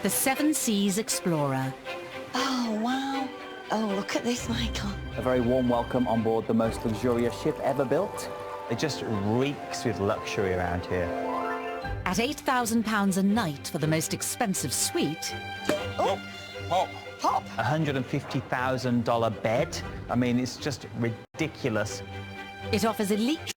The Seven Seas Explorer. Oh, wow. Oh, look at this, Michael. A very warm welcome on board the most luxurious ship ever built. It just reeks with luxury around here. At £8,000 a night for the most expensive suite. Oh, Pop. pop. $150,000 bed. I mean, it's just ridiculous. It offers elite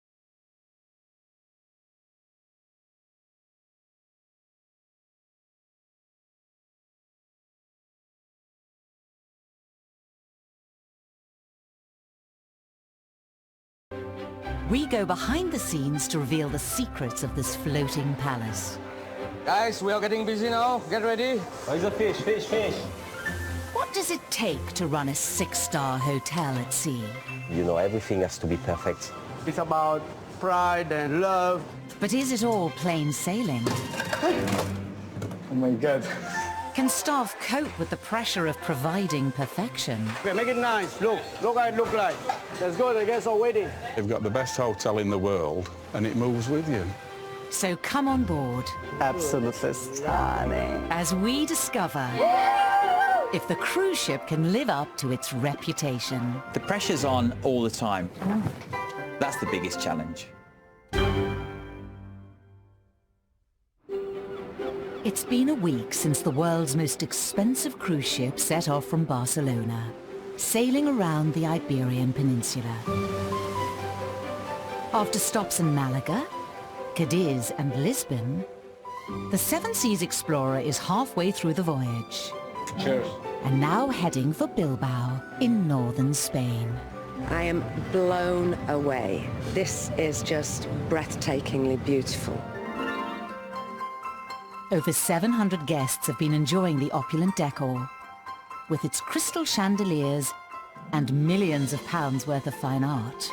We go behind the scenes to reveal the secrets of this floating palace. Guys, we are getting busy now. Get ready. Where's the fish? Fish, fish. What does it take to run a six-star hotel at sea? You know, everything has to be perfect. It's about pride and love. But is it all plain sailing? Oh my God. Can staff cope with the pressure of providing perfection? Okay, make it nice. Look how it look like. Let's go, the guests are waiting. They've got the best hotel in the world, and it moves with you. So come on board Absolutely stunning. as we discover if the cruise ship can live up to its reputation. The pressure's on all the time. That's the biggest challenge. It's been a week since the world's most expensive cruise ship set off from Barcelona, sailing around the Iberian Peninsula. After stops in Malaga, Cadiz and Lisbon, the Seven Seas Explorer is halfway through the voyage. Cheers. And now heading for Bilbao in northern Spain. I am blown away. This is just breathtakingly beautiful. Over 700 guests have been enjoying the opulent decor, with its crystal chandeliers and millions of pounds worth of fine art.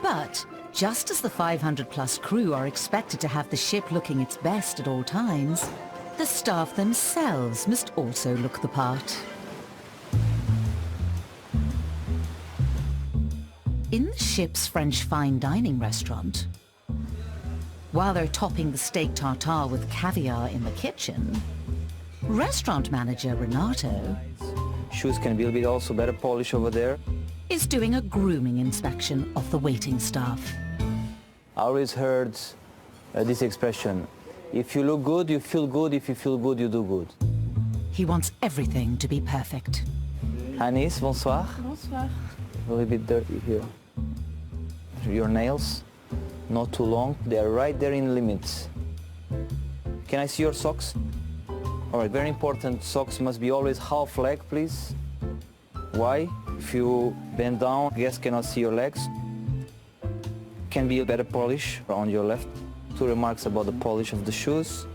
But just as the 500-plus crew are expected to have the ship looking its best at all times, the staff themselves must also look the part. In the ship's French fine dining restaurant, while they're topping the steak tartare with caviar in the kitchen, restaurant manager Renato Shoes can be a bit also better polished over there. is doing a grooming inspection of the waiting staff. I always heard this expression, if you look good, you feel good. If you feel good, you do good. He wants everything to be perfect. Anis, bonsoir. Bonsoir. A little bit dirty here. Your nails, not too long. They are right there in limits. Can I see your socks? All right, very important. Socks must be always half leg, please. Why? If you bend down, guests cannot see your legs. Can be a better polish on your left. 2 remarks about the polish of the shoes.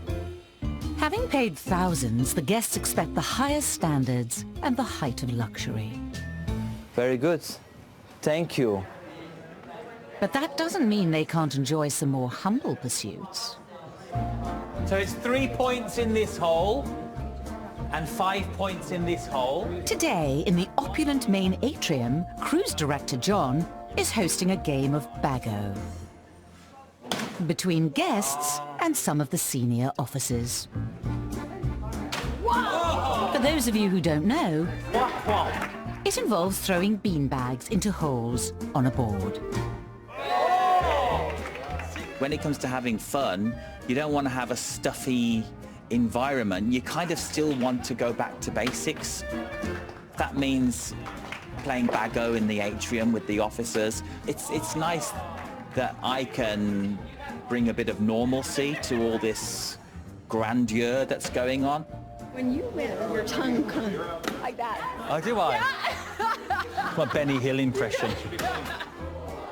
Having paid thousands, the guests expect the highest standards and the height of luxury. Very good. Thank you. But that doesn't mean they can't enjoy some more humble pursuits. So it's 3 points in this hole and 5 points in this hole. Today, in the opulent main atrium, cruise director John is hosting a game of Bago between guests and some of the senior officers. For those of you who don't know, it involves throwing beanbags into holes on a board. When it comes to having fun, you don't want to have a stuffy environment. You kind of still want to go back to basics. That means playing Bago in the atrium with the officers. It's nice that I can bring a bit of normalcy to all this grandeur that's going on. When you win, your tongue kind of like that. Oh, do I? My Benny Hill impression.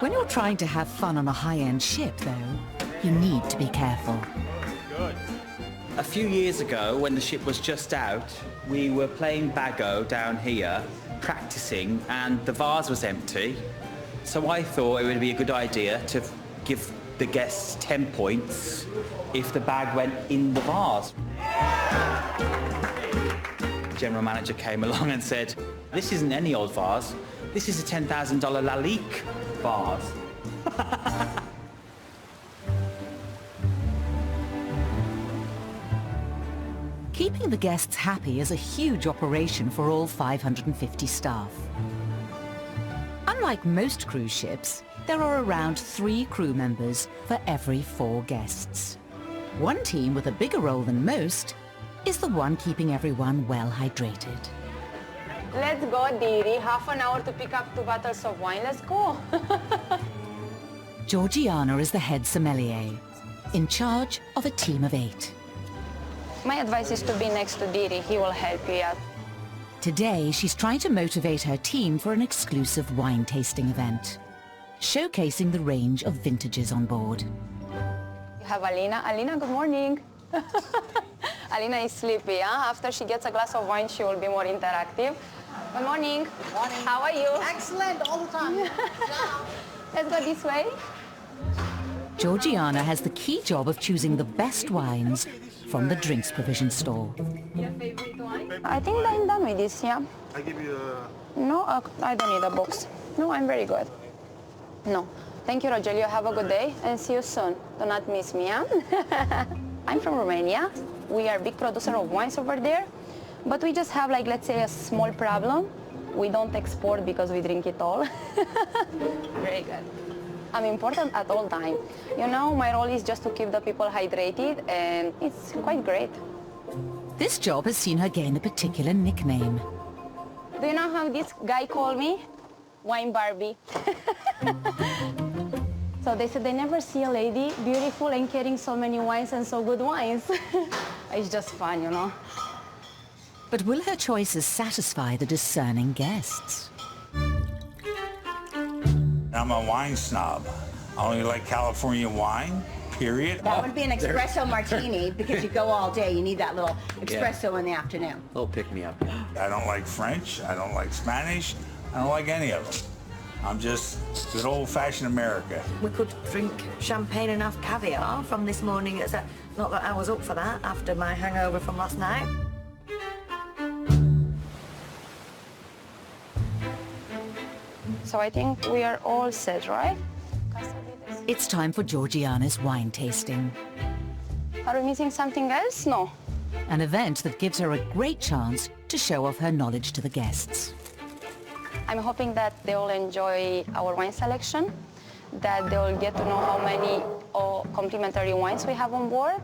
When you're trying to have fun on a high-end ship, though, you need to be careful. A few years ago, when the ship was just out, we were playing Bago down here, practicing, and the vase was empty. So I thought it would be a good idea to give the guests 10 points if the bag went in the vase. The general manager came along and said, "This isn't any old vase. This is a $10,000 Lalique vase." Keeping the guests happy is a huge operation for all 550 staff. Unlike most cruise ships, there are around 3 crew members for every 4 guests. One team with a bigger role than most is the one keeping everyone well hydrated. Let's go, Diri. Half an hour to pick up 2 bottles of wine. Let's go. Georgiana is the head sommelier, in charge of a team of 8. My advice is to be next to Diri. He will help you out. Today, she's trying to motivate her team for an exclusive wine tasting event, showcasing the range of vintages on board. You have Alina. Alina, good morning. Alina is sleepy, huh? After she gets a glass of wine, she will be more interactive. Good morning. Good morning. How are you? Excellent, all the time. Let's go this way. Georgiana has the key job of choosing the best wines from the drinks provision store. Your favorite wine? I think I'm done with this, yeah. I give you a... No, I don't need a box. No, I'm very good. No. Thank you, Rogelio. Have a good day and see you soon. Do not miss me, huh? I'm from Romania. We are a big producer of wines over there, but we just have, like, let's say, a small problem. We don't export because we drink it all. Very good. I'm important at all time. You know, my role is just to keep the people hydrated, and it's quite great. This job has seen her gain a particular nickname. Do you know how this guy called me? Wine Barbie. So they said they never see a lady beautiful and carrying so many wines and so good wines. It's just fun, you know. But will her choices satisfy the discerning guests? I'm a wine snob. I only like California wine, period. That would be an espresso martini because you go all day. You need that little espresso in the afternoon. A little pick-me-up. I don't like French. I don't like Spanish. I don't like any of them. I'm just good old-fashioned America. We could drink champagne and have caviar from this morning. Not that I was up for that after my hangover from last night. So I think we are all set, right? It's time for Georgiana's wine tasting. Are we missing something else? No. An event that gives her a great chance to show off her knowledge to the guests. I'm hoping that they will enjoy our wine selection, that they will get to know how many complimentary wines we have on board.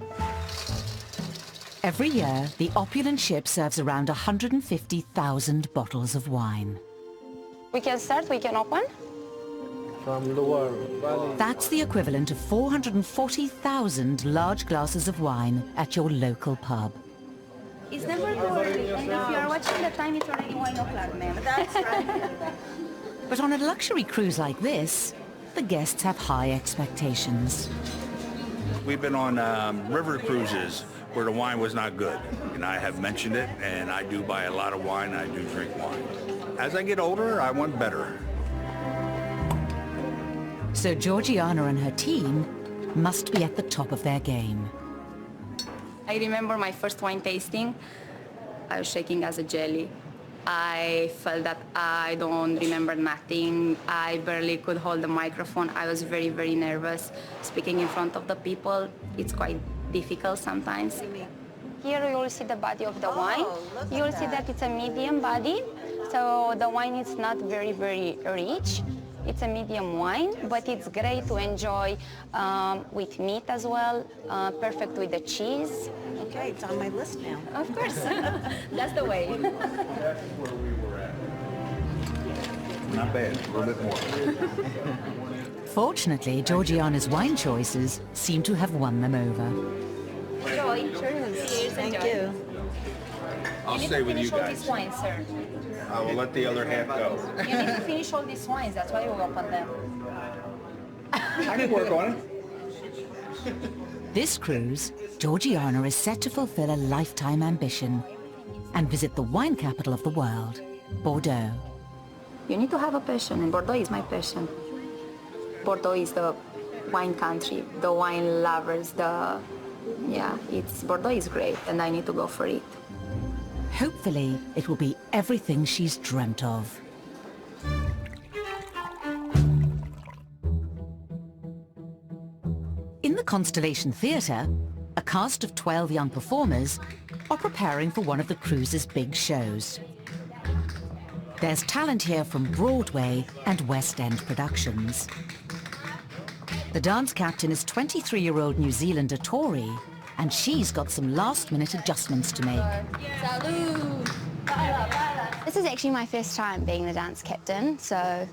Every year, the opulent ship serves around 150,000 bottles of wine. We can start, we can open. From Loire Valley. That's the equivalent of 440,000 large glasses of wine at your local pub. It's never too early, and if you are watching the time, it's already 1 o'clock, ma'am. That's right. But on a luxury cruise like this, the guests have high expectations. We've been on river cruises where the wine was not good. And I have mentioned it, and I do buy a lot of wine. I do drink wine. As I get older, I want better. So Georgiana and her team must be at the top of their game. I remember my first wine tasting. I was shaking as a jelly. I felt that I don't remember nothing. I barely could hold the microphone. I was very, very nervous. Speaking in front of the people, it's quite difficult sometimes. Here you will see the body of the wine. You will see that it's a medium body. So the wine is not very, very rich. It's a medium wine, but it's great to enjoy with meat as well. Perfect with the cheese. Okay, it's on my list now. Of course. That's the way. Not bad, a little bit more. Fortunately, Georgiana's wine choices seem to have won them over. Enjoy. Cheers. Thank you. I'll stay with you guys. These wines, sir. I will let the other half go. You need to finish all these wines. That's why you open them. I can work on it. This cruise, Georgiana is set to fulfill a lifetime ambition and visit the wine capital of the world, Bordeaux. You need to have a passion, and Bordeaux is my passion. Bordeaux is the wine country, the wine lovers, Bordeaux is great, and I need to go for it. Hopefully, it will be everything she's dreamt of. In the Constellation Theatre, a cast of 12 young performers are preparing for one of the cruise's big shows. There's talent here from Broadway and West End productions. The dance captain is 23-year-old New Zealander Tori, and she's got some last-minute adjustments to make. This is actually my first time being the dance captain, so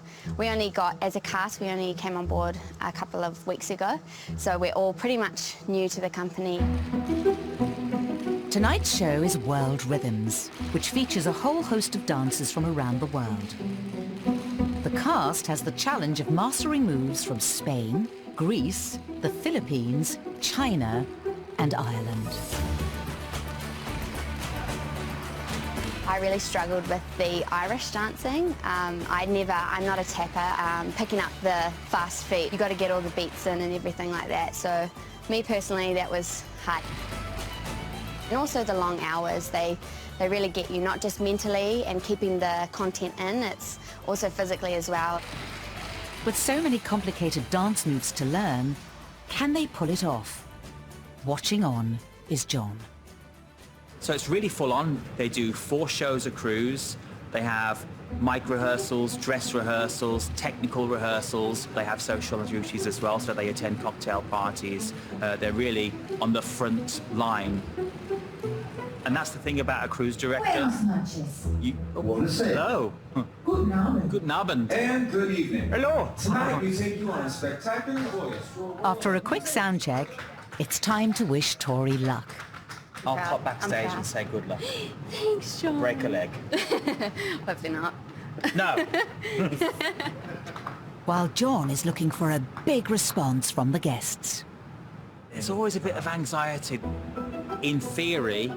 as a cast, we only came on board a couple of weeks ago, so we're all pretty much new to the company. Tonight's show is World Rhythms, which features a whole host of dancers from around the world. The cast has the challenge of mastering moves from Spain, Greece, the Philippines, China, and Ireland. I really struggled with the Irish dancing. I'm not a tapper. Picking up the fast feet, you got to get all the beats in and everything like that. So me personally, that was hard. And also the long hours, they really get you, not just mentally and keeping the content in, it's also physically as well. With so many complicated dance moves to learn, can they pull it off? Watching on is John. So it's really full on. They do 4 shows a cruise. They have mic rehearsals, dress rehearsals, technical rehearsals. They have social duties as well, so they attend cocktail parties. They're really on the front line. And that's the thing about a cruise director. Hello. Guten Abend. And good evening. Hello. Tonight we take you on a spectacular voyage. After a quick sound check, it's time to wish Tori luck. I'll pop backstage and say good luck. Thanks, John. Break a leg. Hopefully not. No. While John is looking for a big response from the guests. There's always a bit of anxiety. In theory,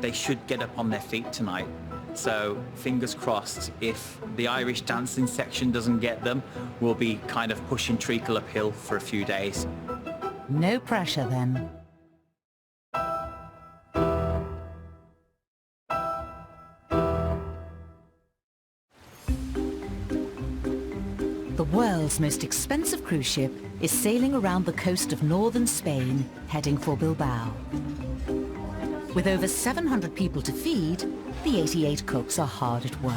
they should get up on their feet tonight. So fingers crossed, if the Irish dancing section doesn't get them, we'll be kind of pushing treacle uphill for a few days. No pressure then. The world's most expensive cruise ship is sailing around the coast of northern Spain, heading for Bilbao. With over 700 people to feed, the 88 cooks are hard at work.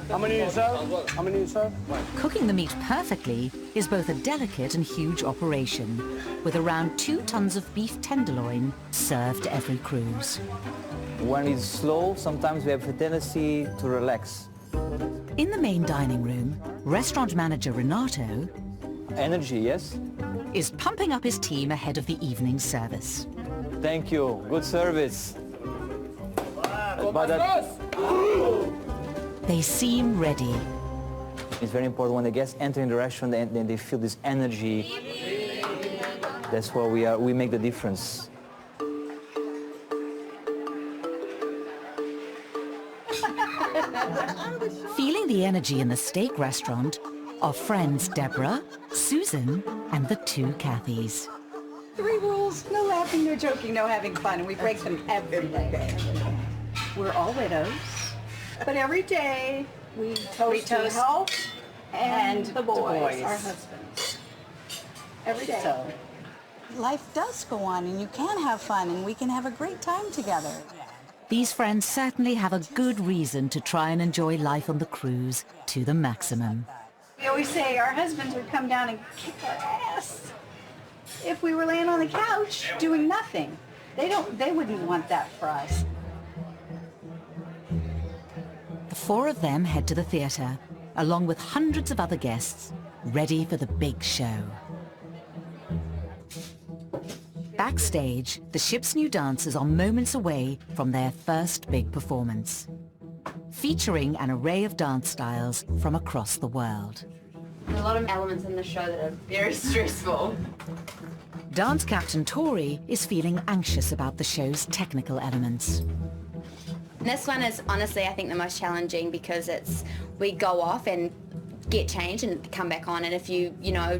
How many you serve? How many you serve? Cooking the meat perfectly is both a delicate and huge operation, with around 2 tons of beef tenderloin served every cruise. When it's slow, sometimes we have a tendency to relax. In the main dining room, restaurant manager Renato Energy, yes? is pumping up his team ahead of the evening service. Thank you. Good service. They seem ready. It's very important when the guests enter in the restaurant and they feel this energy. That's where we make the difference. Feeling the energy in the steak restaurant are friends Deborah, Susan, and the 2 Kathys. 3 rules: no laughing, no joking, no having fun, and we break them every day. We're all widows, but every day we toast health and the boys, our husbands. Every day. So, life does go on, and you can have fun, and we can have a great time together. These friends certainly have a good reason to try and enjoy life on the cruise to the maximum. we always say our husbands would come down and kick our ass if we were laying on the couch doing nothing. They wouldn't want that for us. The 4 of them head to the theatre, along with hundreds of other guests, ready for the big show. Backstage, the ship's new dancers are moments away from their first big performance, featuring an array of dance styles from across the world. There's a lot of elements in the show that are very stressful. Dance captain Tori is feeling anxious about the show's technical elements. This one is honestly, I think, the most challenging because we go off and get changed and come back on, and if you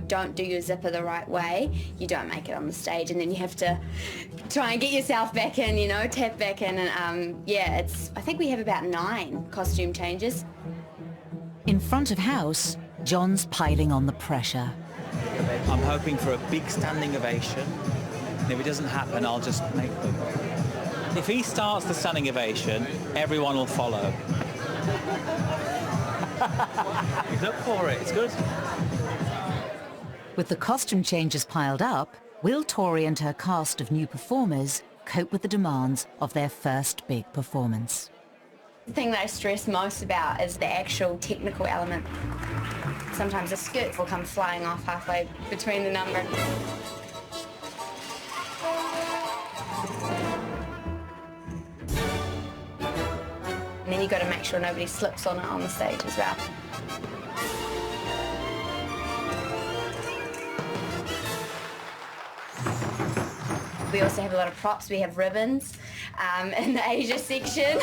don't do your zipper the right way, you don't make it on the stage, and then you have to try and get yourself back in, tap back in, and I think we have about 9 costume changes. In front of house, John's piling on the pressure. I'm hoping for a big standing ovation And if it doesn't happen, I'll just make them. If he starts the standing ovation, everyone will follow. He's up for it. It's good. With the costume changes piled up, will Tori and her cast of new performers cope with the demands of their first big performance? The thing that I stress most about is the actual technical element. Sometimes the skirts will come flying off halfway between the number. And then you've got to make sure nobody slips on it on the stage as well. We also have a lot of props. We have ribbons in the Asia section.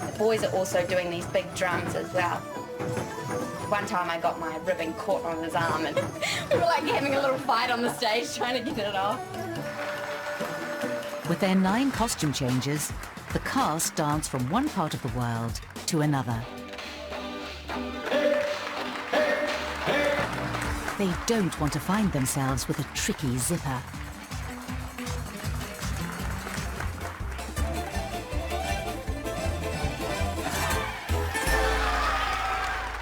The boys are also doing these big drums as well. One time I got my ribbon caught on his arm and we were like having a little fight on the stage trying to get it off. With their 9 costume changes, the cast dance from one part of the world to another. They don't want to find themselves with a tricky zipper.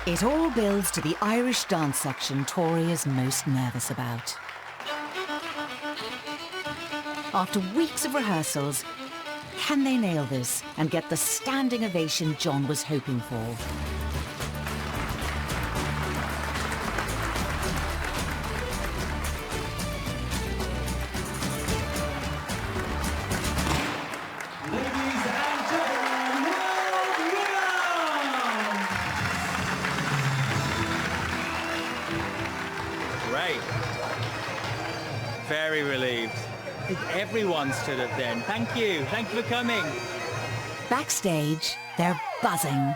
It all builds to the Irish dance section Tori is most nervous about. After weeks of rehearsals, can they nail this and get the standing ovation John was hoping for? Great. Very relieved. Everyone stood up then. Thank you. Thank you for coming. Backstage, they're buzzing.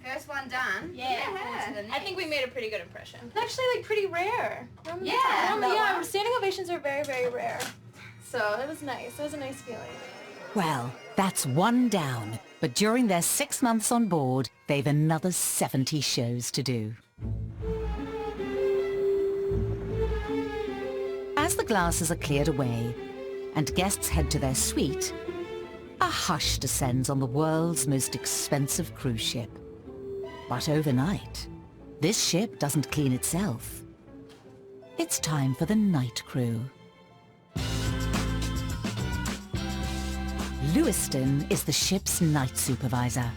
First one done. Yeah. I think we made a pretty good impression. It's actually like pretty rare. Yeah. Standing ovations are very, very rare. So it was nice. It was a nice feeling. Well, that's one down. But during their 6 months on board, they've another 70 shows to do. As the glasses are cleared away and guests head to their suite, a hush descends on the world's most expensive cruise ship. But overnight, this ship doesn't clean itself. It's time for the night crew. Lewiston is the ship's night supervisor.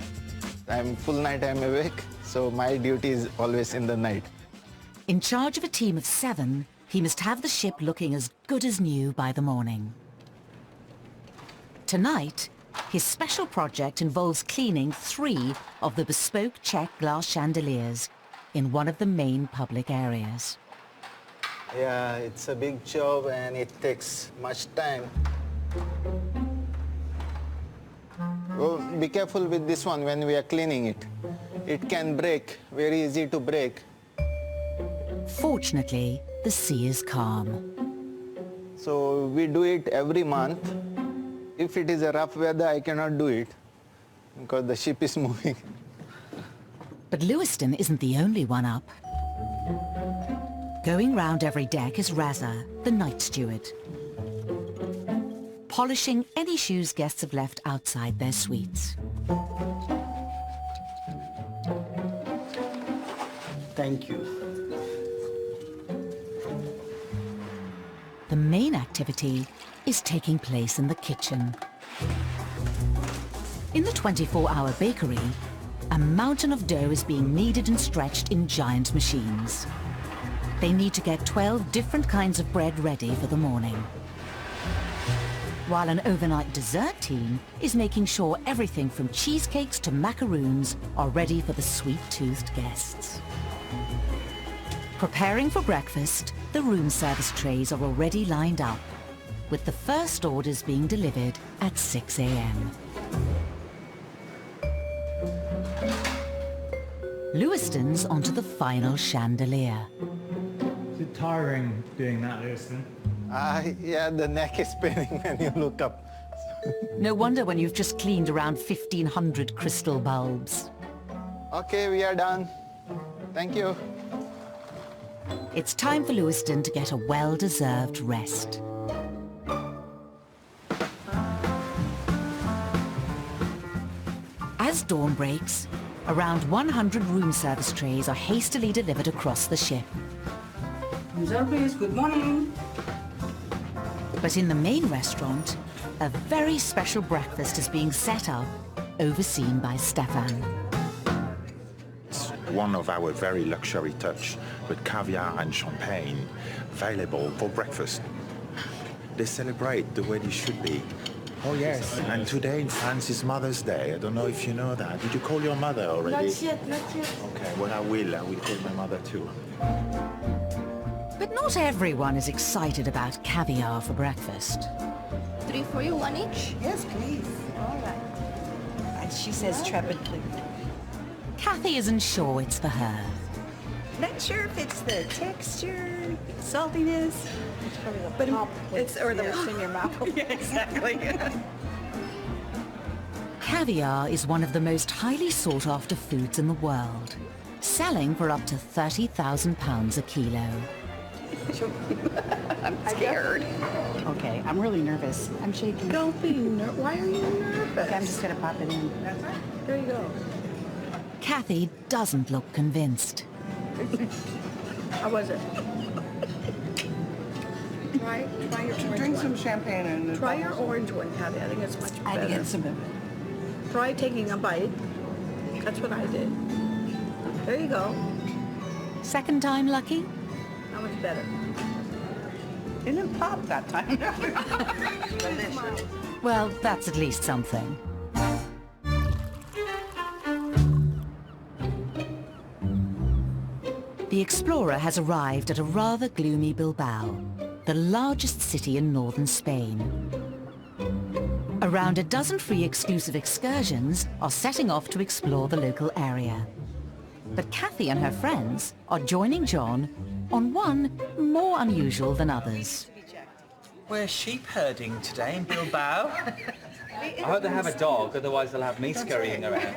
I'm full night I'm awake, so my duty is always in the night. In charge of a team of 7, he must have the ship looking as good as new by the morning. Tonight, his special project involves cleaning 3 of the bespoke Czech glass chandeliers in one of the main public areas. Yeah, it's a big job and it takes much time. Oh, be careful with this one when we are cleaning it. It can break, very easy to break. Fortunately, the sea is calm. So we do it every month. If it is a rough weather, I cannot do it because the ship is moving. But Lewiston isn't the only one up. Going round every deck is Raza, the night steward, polishing any shoes guests have left outside their suites. Thank you. The main activity is taking place in the kitchen. In the 24-hour bakery, a mountain of dough is being kneaded and stretched in giant machines. They need to get 12 different kinds of bread ready for the morning. While an overnight dessert team is making sure everything from cheesecakes to macaroons are ready for the sweet-toothed guests. Preparing for breakfast, the room service trays are already lined up, with the first orders being delivered at 6 a.m. Lewiston's onto the final chandelier. Is it tiring doing that, Lewiston? Yeah, the neck is paining when you look up. No wonder when you've just cleaned around 1,500 crystal bulbs. Okay, we are done. Thank you. It's time for Lewiston to get a well-deserved rest. As dawn breaks, around 100 room service trays are hastily delivered across the ship. Room service, good morning. But in the main restaurant, a very special breakfast is being set up, overseen by Stefan. It's one of our very luxury touch, with caviar and champagne available for breakfast. They celebrate the way they should be. Oh yes, and today in France is Mother's Day. I don't know if you know that. Did you call your mother already? Not yet, not yet. Okay, well I will call my mother too. But not everyone is excited about caviar for breakfast. 3 for you, 1 each? Yes, please. All right. And she says trepidly. Kathy isn't sure it's for her. Not sure if it's the texture, saltiness, but it's or the in your mouth. Yeah, exactly. Caviar is one of the most highly sought-after foods in the world, selling for up to £30,000 a kilo. I'm scared. Okay, I'm really nervous. I'm shaking. Don't be nervous. Why are you nervous? Okay, I'm just gonna pop it in. There you go. Kathy doesn't look convinced. How was it? Try your orange Drink one. some champagne and Try your orange one, Kathy. I think it's much better. I get some of it. Try taking a bite. That's what I did. There you go. Second time lucky? How much better? Didn't pop that time. Delicious. Well, that's at least something. The explorer has arrived at a rather gloomy Bilbao, the largest city in northern Spain. Around a dozen free exclusive excursions are setting off to explore the local area. But Kathy and her friends are joining John on one more unusual than others. We're sheep herding today in Bilbao. I hope they have a dog, otherwise they'll have me scurrying around.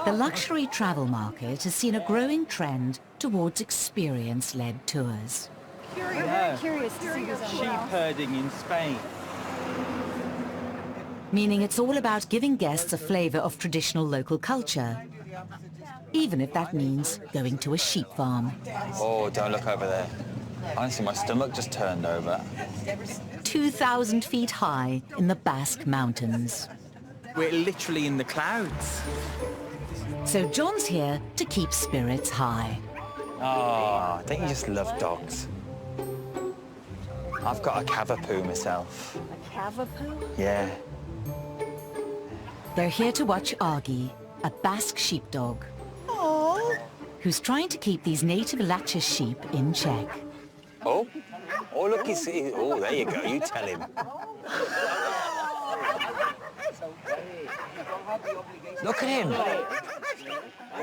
The luxury travel market has seen a growing trend towards experience-led tours. Yeah. Curious to see this Sheep herding in Spain. Meaning it's all about giving guests a flavour of traditional local culture, even if that means going to a sheep farm. Oh, don't look over there. Honestly, my stomach just turned over. 2,000 feet high in the Basque Mountains. We're literally in the clouds. So John's here to keep spirits high. Oh, don't you just love dogs? I've got a Cavapoo myself. A Cavapoo? Yeah. They're here to watch Argy, a Basque sheepdog, who's trying to keep these native Latches sheep in check. Oh, look, oh, there you go, you tell him. Look at him.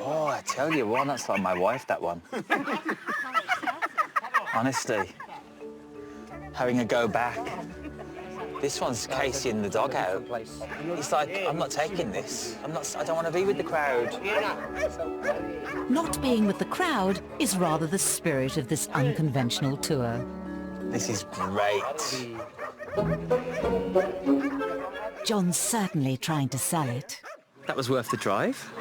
Oh, I tell you what, that's like my wife, that one. Honestly, having a go back. This one's Casey in the dog out. He's like, I'm not taking this. I don't want to be with the crowd. Not being with the crowd is rather the spirit of this unconventional tour. This is great. John's certainly trying to sell it. That was worth the drive.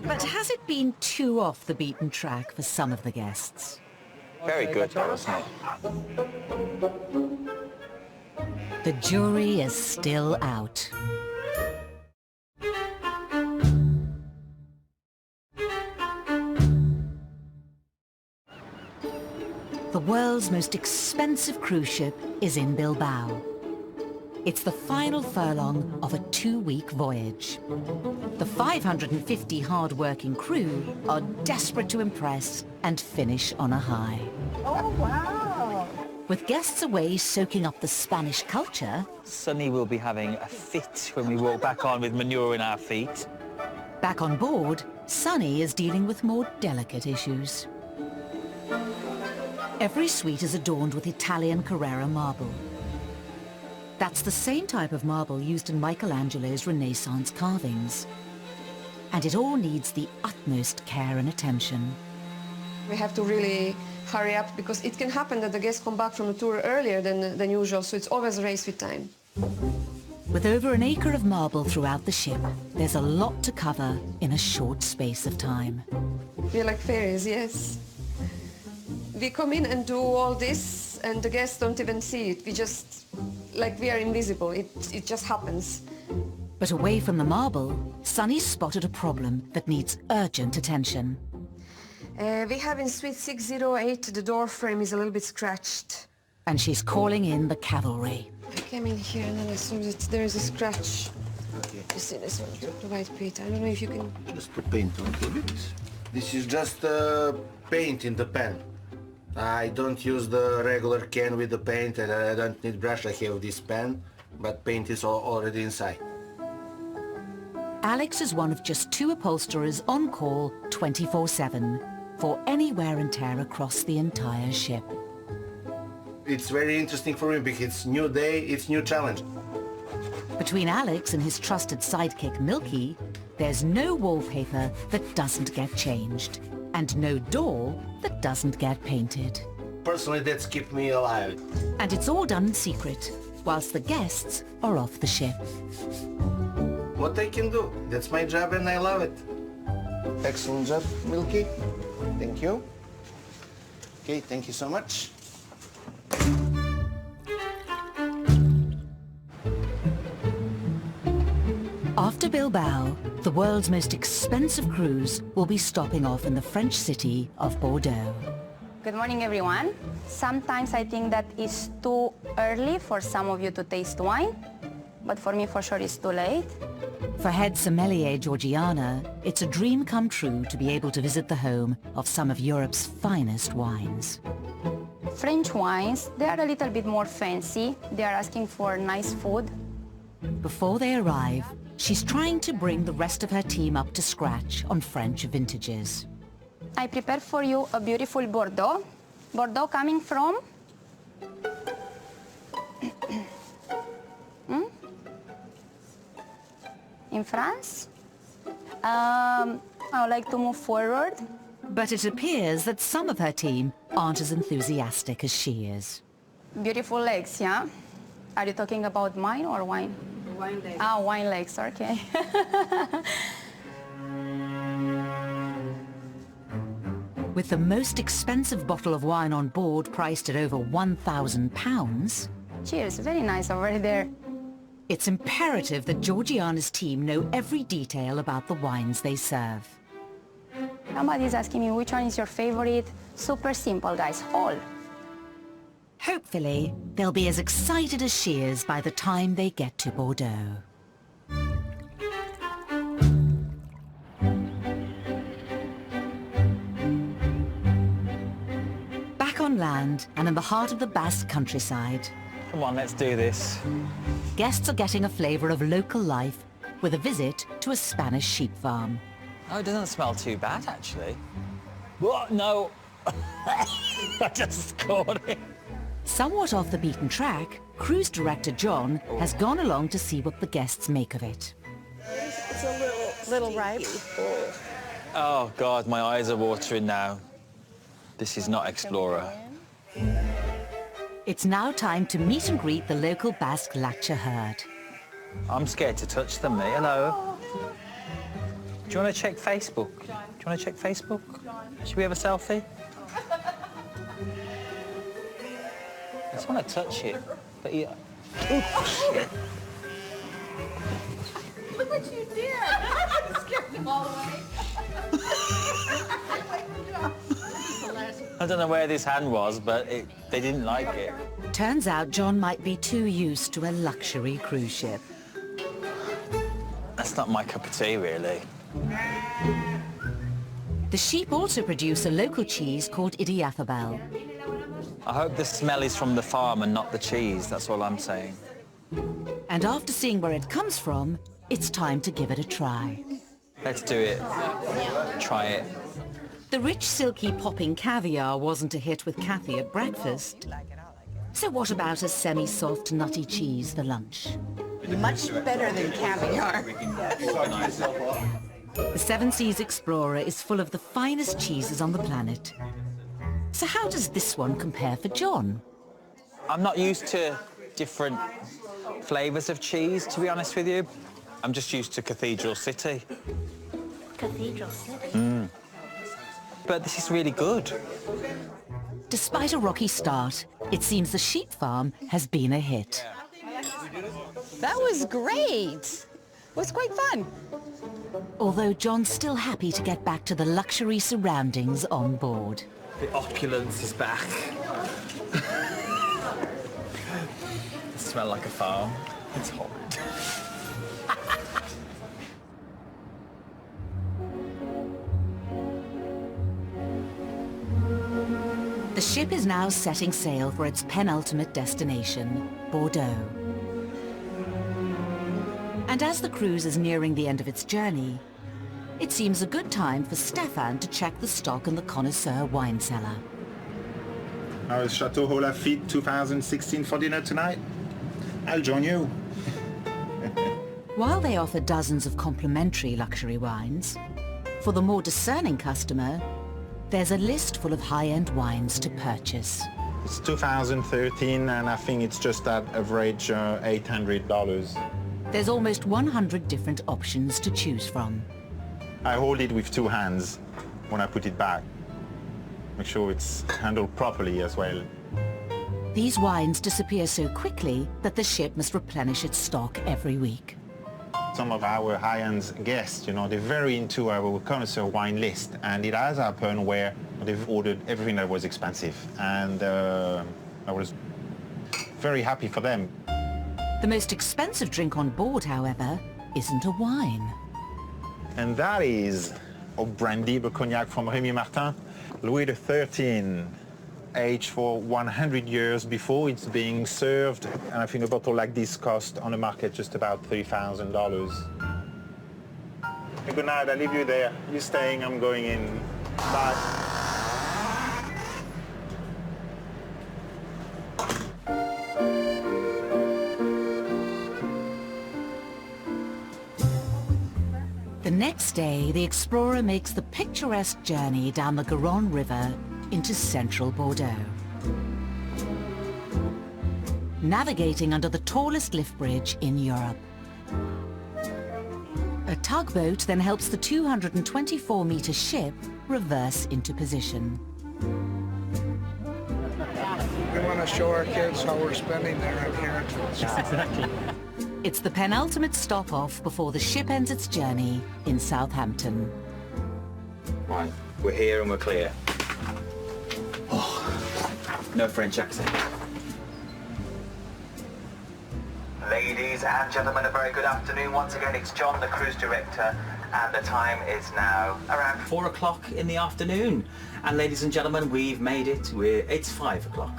But has it been too off the beaten track for some of the guests? Very good, though, isn't it? The jury is still out. The world's most expensive cruise ship is in Bilbao. It's the final furlong of a 2-week voyage. The 550 hard-working crew are desperate to impress and finish on a high. Oh, wow. With guests away soaking up the Spanish culture, Sunny will be having a fit when we walk back on with manure in our feet. Back on board, Sunny is dealing with more delicate issues. Every suite is adorned with Italian Carrara marble. That's the same type of marble used in Michelangelo's Renaissance carvings. and it all needs the utmost care and attention. We have to really hurry up because it can happen that the guests come back from the tour earlier than usual, so it's always a race with time. With over an acre of marble throughout the ship, there's a lot to cover in a short space of time. We're like fairies, yes. We come in and do all this, and the guests don't even see it. We just, like we are invisible. It just happens. But away from the marble, Sunny's spotted a problem that needs urgent attention. We have in suite 608, the door frame is a little bit scratched. And she's calling in the cavalry. I came in here and then I saw that there is a scratch. You see this one, the white paint. I don't know if you can... Just put paint on it. This is just paint in the pen. I don't use the regular can with the paint, and I don't need brush. I have this pen, but paint is already inside. Alex is one of just 2 upholsterers on call 24/7 for any wear and tear across the entire ship. It's very interesting for me because it's new day, it's new challenge. Between Alex and his trusted sidekick Milky, there's no wallpaper that doesn't get changed, and no door that doesn't get painted. Personally, that's kept me alive. And it's all done in secret, whilst the guests are off the ship. What I can do, that's my job and I love it. Excellent job, Milky. Thank you. Okay, thank you so much. After Bilbao, the world's most expensive cruise will be stopping off in the French city of Bordeaux. Good morning, everyone. Sometimes I think that it's too early for some of you to taste wine, but for me, for sure, it's too late. For head sommelier Georgiana, it's a dream come true to be able to visit the home of some of Europe's finest wines. French wines, they are a little bit more fancy. They are asking for nice food. Before they arrive, she's trying to bring the rest of her team up to scratch on French vintages. I prepared for you a beautiful Bordeaux. Bordeaux coming from? In France? I would like to move forward. But it appears that some of her team aren't as enthusiastic as she is. Beautiful legs, yeah? Are you talking about mine or wine? Wine legs. Ah, wine legs, okay. With the most expensive bottle of wine on board priced at over £1,000... Cheers, very nice over there. It's imperative that Georgiana's team know every detail about the wines they serve. Somebody's asking me which one is your favorite. Super simple, guys, all. Hopefully, they'll be as excited as she is by the time they get to Bordeaux. Back on land and in the heart of the Basque countryside. Come on, let's do this. Guests are getting a flavour of local life with a visit to a Spanish sheep farm. Oh, it doesn't smell too bad, actually. What? No. I just scored it. Somewhat off the beaten track, cruise director John has gone along to see what the guests make of it. It's a little ripe. Oh, God, my eyes are watering now. This is not Explorer. It's now time to meet and greet the local Basque Latcha herd. I'm scared to touch them, mate. Hello. Do you want to check Facebook? Do you want to check Facebook? Should we have a selfie? I just want to touch it, but yeah. Oh, shit. Look what you did! I scared them all away. I don't know where this hand was, but they didn't like it. Turns out John might be too used to a luxury cruise ship. That's not my cup of tea, really. The sheep also produce a local cheese called Idiathobal. I hope the smell is from the farm and not the cheese, that's all I'm saying. And after seeing where it comes from, it's time to give it a try. Let's do it. Try it. The rich, silky, popping caviar wasn't a hit with Kathy at breakfast. So what about a semi-soft, nutty cheese for lunch? Much better than caviar. The Seven Seas Explorer is full of the finest cheeses on the planet. So how does this one compare for John? I'm not used to different flavours of cheese, to be honest with you. I'm just used to Cathedral City. Cathedral City? But this is really good. Despite a rocky start, it seems the sheep farm has been a hit. That was great. It was quite fun. Although John's still happy to get back to the luxury surroundings on board. The opulence is back. It smells like a farm. It's horrid. The ship is now setting sail for its penultimate destination, Bordeaux. And as the cruise is nearing the end of its journey, it seems a good time for Stefan to check the stock in the Connoisseur wine cellar. How is Chateau Haut Lafitte 2016 for dinner tonight? I'll join you. While they offer dozens of complimentary luxury wines, for the more discerning customer, there's a list full of high-end wines to purchase. It's 2013 and I think it's just at average $800. There's almost 100 different options to choose from. I hold it with two hands when I put it back. Make sure it's handled properly as well. These wines disappear so quickly that the ship must replenish its stock every week. Some of our high-end guests, you know, they're very into our connoisseur wine list, and it has happened where they've ordered everything that was expensive, and I was very happy for them. The most expensive drink on board, however, isn't a wine. And that is a brandy, the cognac from Rémy Martin, Louis XIII, aged for 100 years before it's being served. And I think a bottle like this cost on the market just about $3,000. Good night, I leave you there. You're staying, I'm going in. Bye. The next day, the explorer makes the picturesque journey down the Garonne River into central Bordeaux. Navigating under the tallest lift bridge in Europe. A tugboat then helps the 224-meter ship reverse into position. We want to show our kids how we're spending their inheritance. Exactly. It's the penultimate stop off before the ship ends its journey in Southampton. Right, we're here and we're clear. Oh, no French accent. Ladies and gentlemen, a very good afternoon. Once again, it's John, the cruise director, and the time is now around 4 o'clock in the afternoon. And ladies and gentlemen, we've made it. It's 5 o'clock.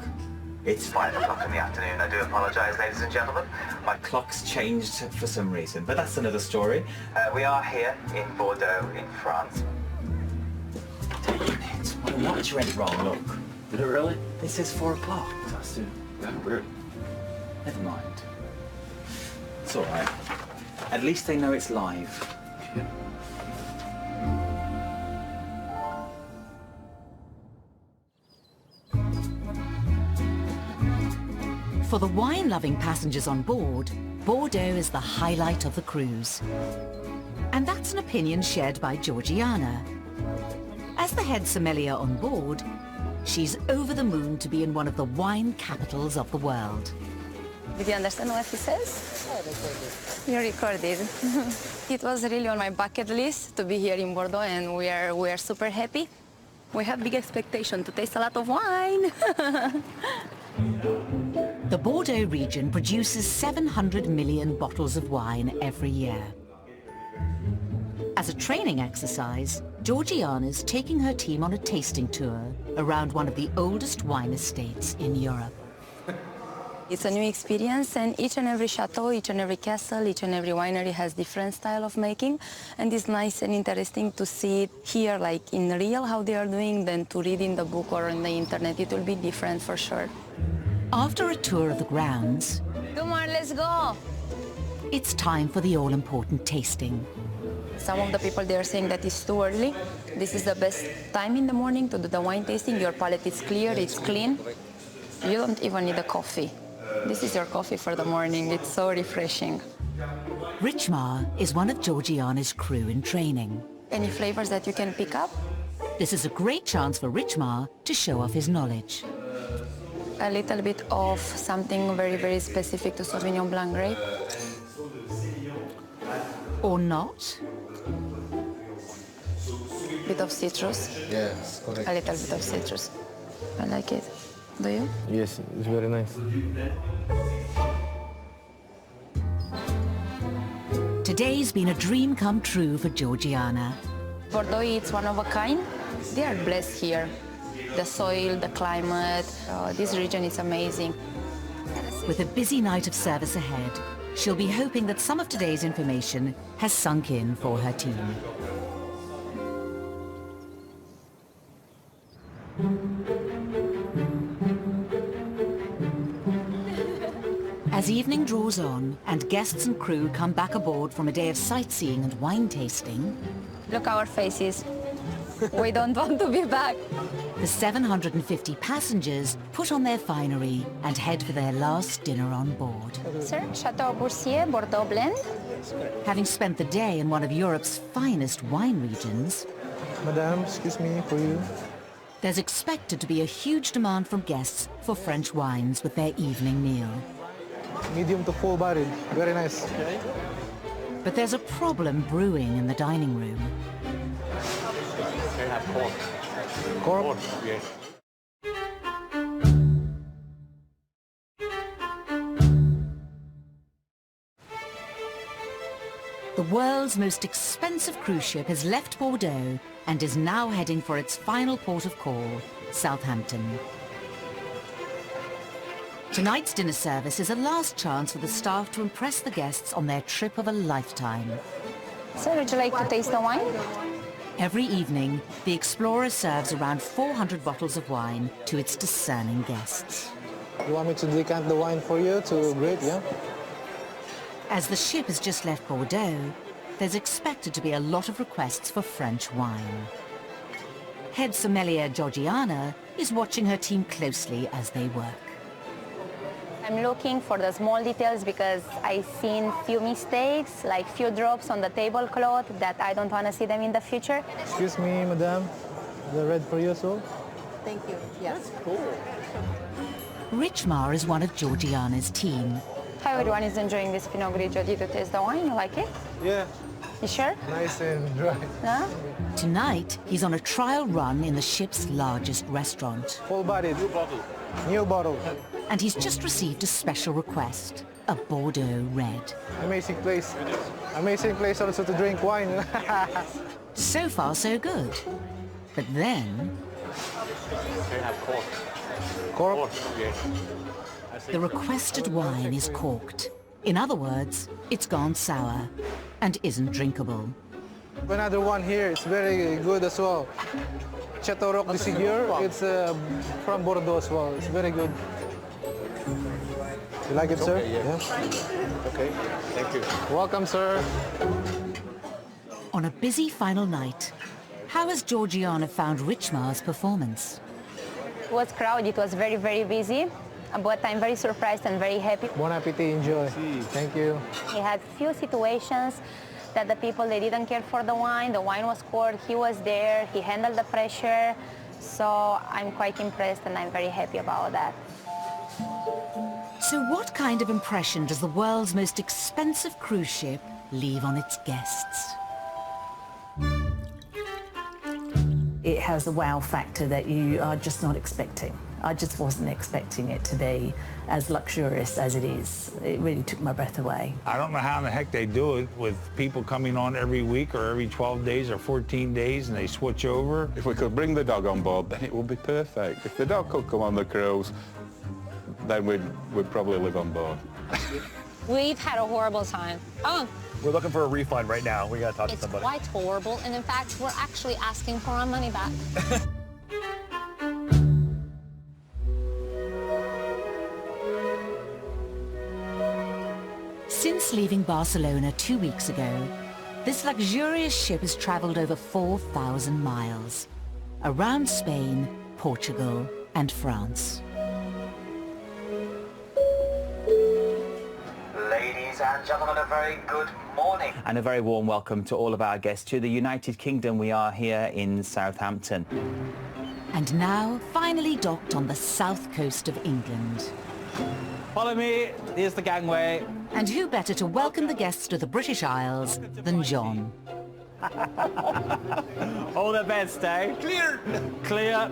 It's 5 o'clock in the afternoon. I do apologise, ladies and gentlemen. My clock's changed for some reason, but that's another story. We are here in Bordeaux, in France. Damn it. My watch read it wrong, look. Did it really? It says 4 o'clock. That's weird. Never mind. It's all right. At least they know it's live. For the wine-loving passengers on board, Bordeaux is the highlight of the cruise. And that's an opinion shared by Georgiana. As the head sommelier on board, she's over the moon to be in one of the wine capitals of the world. Did you understand what he says? You recorded. It was really on my bucket list to be here in Bordeaux, and we are super happy. We have big expectation to taste a lot of wine. The Bordeaux region produces 700 million bottles of wine every year. As a training exercise, Georgiana's taking her team on a tasting tour around one of the oldest wine estates in Europe. It's a new experience, and each and every chateau, each and every castle, each and every winery has different style of making, and it's nice and interesting to see it here, like in real, how they are doing, than to read in the book or on the internet. It will be different for sure. After a tour of the grounds, Come on, let's go! It's time for the all-important tasting. Some of the people, they are saying that it's too early. This is the best time in the morning to do the wine tasting. Your palate is clear, it's clean. You don't even need a coffee. This is your coffee for the morning. It's so refreshing. Richmar is one of Georgiana's crew in training. Any flavors that you can pick up? This is a great chance for Richmar to show off his knowledge. A little bit of something very, very specific to Sauvignon Blanc grape. Or not? Bit of citrus. Yes, correct. A little bit of citrus. I like it. Do you? Yes, it's very nice. Today's been a dream come true for Georgiana. Bordeaux is one of a kind. They are blessed here. The soil, the climate, this region is amazing. With a busy night of service ahead, she'll be hoping that some of today's information has sunk in for her team. As evening draws on and guests and crew come back aboard from a day of sightseeing and wine tasting... Look our faces. We don't want to be back. The 750 passengers put on their finery and head for their last dinner on board. Sir, Chateau Boursier, Bordeaux blend. Having spent the day in one of Europe's finest wine regions... Madam, excuse me, for you. There's expected to be a huge demand from guests for French wines with their evening meal. Medium to full bodied. Very nice. Okay. But there's a problem brewing in the dining room. They have cork. Cork? Yes. The world's most expensive cruise ship has left Bordeaux and is now heading for its final port of call, Southampton. Tonight's dinner service is a last chance for the staff to impress the guests on their trip of a lifetime. Sir, would you like to taste the wine? Every evening, the Explorer serves around 400 bottles of wine to its discerning guests. You want me to decant the wine for you to grade, yeah? As the ship has just left Bordeaux, there's expected to be a lot of requests for French wine. Head sommelier Georgiana is watching her team closely as they work. I'm looking for the small details because I've seen few mistakes, like few drops on the tablecloth that I don't want to see them in the future. Excuse me, madam. The red for you as well? Thank you. Yes. That's cool. Richmar is one of Georgiana's team. How everyone is enjoying this Pinot Grigio. Did you taste the wine? You like it? Yeah. You sure? Nice and dry. No? Tonight, he's on a trial run in the ship's largest restaurant. Full-bodied. New bottle. New bottle. And he's just received a special request, a Bordeaux red. Amazing place. Amazing place also to drink wine. So far, so good. But then... They have cork. Cork? Yes. The requested wine is corked. In other words, it's gone sour and isn't drinkable. Another one here, it's very good as well. Chateau Roc de Ségur, it's from Bordeaux as well. It's very good. You like it, sir? Okay, yeah. Yeah. Okay, thank you. Welcome, sir. On a busy final night, how has Georgiana found Richmar's performance? It was crowded, it was very, very busy, but I'm very surprised and very happy. Bon appetit, enjoy. Thank you. He had few situations that the people, they didn't care for the wine was cold, he was there, he handled the pressure, so I'm quite impressed and I'm very happy about that. So what kind of impression does the world's most expensive cruise ship leave on its guests? It has a wow factor that you are just not expecting. I just wasn't expecting it to be as luxurious as it is. It really took my breath away. I don't know how in the heck they do it with people coming on every week or every 12 days or 14 days and they switch over. If we could bring the dog on board, then it would be perfect. If the dog could come on the cruise, then we'd probably live on board. We've had a horrible time. Oh. We're looking for a refund right now. We gotta talk to somebody. It's quite horrible, and in fact, we're actually asking for our money back. Since leaving Barcelona 2 weeks ago, This luxurious ship has travelled over 4,000 miles, around Spain, Portugal and France. Ladies and gentlemen, a very good morning. And a very warm welcome to all of our guests to the United Kingdom. We are here in Southampton. And now, finally docked on the south coast of England. Follow me, here's the gangway. And who better to welcome the guests to the British Isles than John? All the best, eh? Clear. Clear.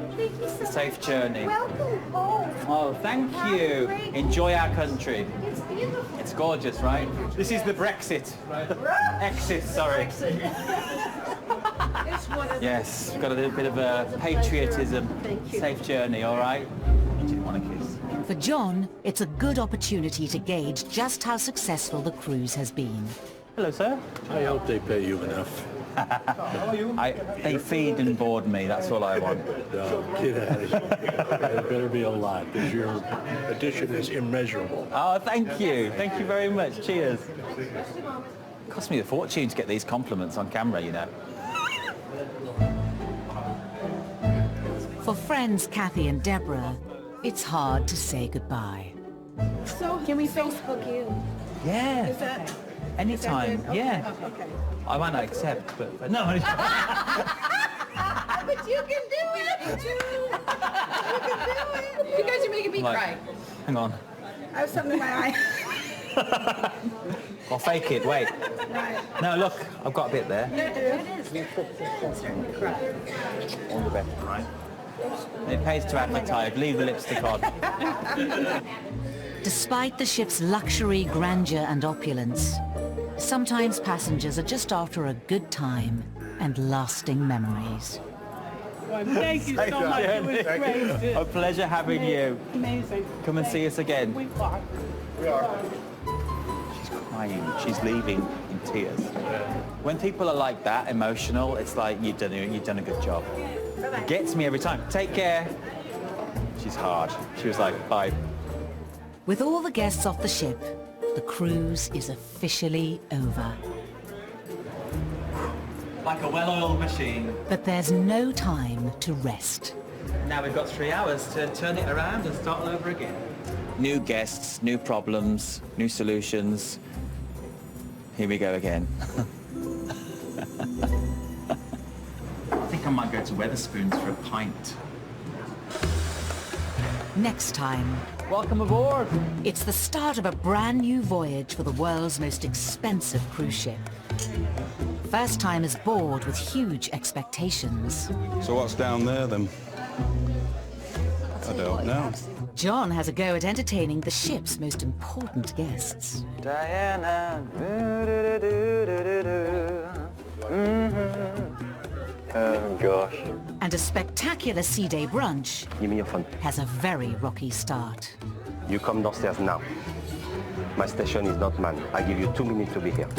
Safe journey. Welcome home. Oh, thank you. Enjoy our country. It's beautiful. It's gorgeous, right? This is the Brexit. Exit, sorry. Yes, got a little bit of a patriotism. Safe journey, all right? You didn't want a kiss. For John, it's a good opportunity to gauge just how successful the cruise has been. Hello, sir. I hope they pay you enough. They feed and board me, that's all I want. No, get out of here. It better be a lot, because your addition is immeasurable. Oh, thank you. Thank you very much. Cheers. It cost me a fortune to get these compliments on camera, you know. For friends Kathy and Deborah, it's hard to say goodbye. So can we Facebook you? Yeah. Is that Anytime, is that good? yeah. Oh, okay. I might not accept, but no. But you can do it. You can do it. You guys are making me cry. Hang on. I have something in my eye. I'll fake it, wait. Right. No, look, I've got a bit there. It is. All the best, right? It pays to advertise. Leave the lipstick on. Despite the ship's luxury, grandeur and opulence, sometimes passengers are just after a good time and lasting memories. Thank you so much. It was great. A pleasure having you. Amazing. Come and see us again. We are. She's crying. She's leaving in tears. When people are like that, emotional, it's like you've done a good job. It gets me every time. Take care. She's hard. She was like, bye. With all the guests off the ship, the cruise is officially over. Like a well-oiled machine. But there's no time to rest. Now we've got 3 hours to turn it around and start all over again. New guests, new problems, new solutions. Here we go again. I think I might go to Wetherspoons for a pint. Next time. Welcome aboard. It's the start of a brand new voyage for the world's most expensive cruise ship. First timers board with huge expectations. So what's down there then? I don't know. John has a go at entertaining the ship's most important guests. Diana. Oh gosh. And a spectacular sea day brunch Give me your phone. has a very rocky start. You come downstairs now. My station is not manned. I give you 2 minutes to be here.